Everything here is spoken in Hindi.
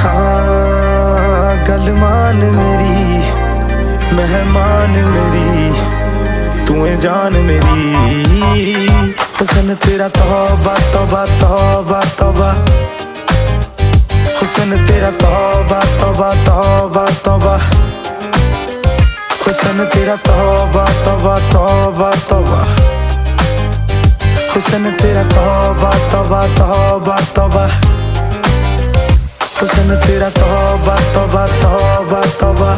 हाँ गल मान मेरी मेहमान मेरी तू है जान मेरी हुस्न तेरा तौबा तौबा तौबा तौबा हुस्न तेरा तौबा तौबा तौबा तौबा हुस्न तेरा तौबा तौबा तौबा तौबा हुस्न तेरा तौबा तौबा तौबा तौबा हुस्न तेरा तौबा तौबा तौबा तौबा